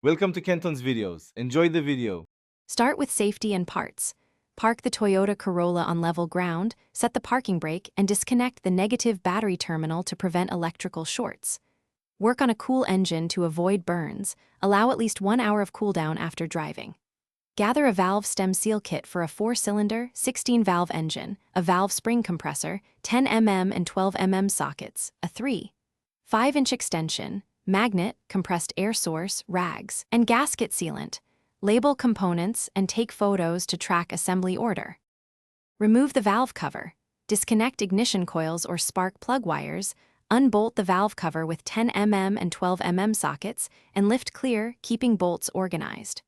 Welcome to Kenton's videos. Enjoy the video. Start with safety and parts. Park the Toyota Corolla on level ground, set the parking brake, and disconnect the negative battery terminal to prevent electrical shorts. Work on a cool engine to avoid burns. Allow at least 1 hour of cooldown after driving. Gather a valve stem seal kit for a 4-cylinder, 16-valve engine, a valve spring compressor, 10 mm and 12 mm sockets, a 3.5-inch extension, magnet, compressed air source, rags, and gasket sealant. Label components and take photos to track assembly order. Remove the valve cover. Disconnect ignition coils or spark plug wires. Unbolt the valve cover with 10 mm and 12 mm sockets and lift clear, keeping bolts organized.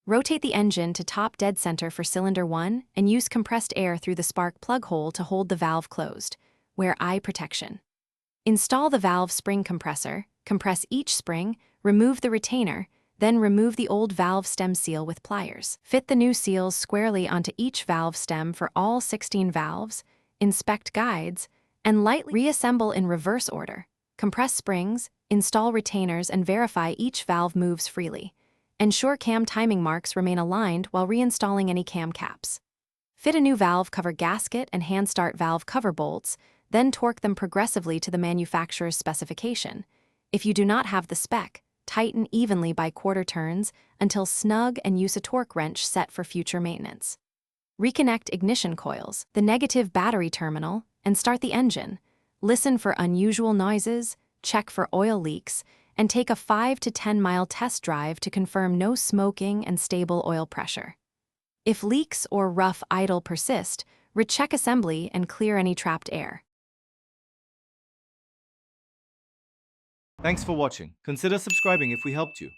Rotate the engine to top dead center for cylinder 1 and use compressed air through the spark plug hole to hold the valve closed. Wear eye protection. Install the valve spring compressor, compress each spring, remove the retainer, then remove the old valve stem seal with pliers. Fit the new seals squarely onto each valve stem for all 16 valves, inspect guides, and lightly reassemble in reverse order. Compress springs, install retainers, and verify each valve moves freely. Ensure cam timing marks remain aligned while reinstalling any cam caps. Fit a new valve cover gasket and hand start valve cover bolts, then torque them progressively to the manufacturer's specification. If you do not have the spec, tighten evenly by quarter turns until snug and use a torque wrench set for future maintenance. Reconnect ignition coils, the negative battery terminal, and start the engine. Listen for unusual noises, check for oil leaks, and take a 5 to 10 mile test drive to confirm no smoking and stable oil pressure. If leaks or rough idle persist, recheck assembly and clear any trapped air. Thanks for watching. Consider subscribing if we helped you.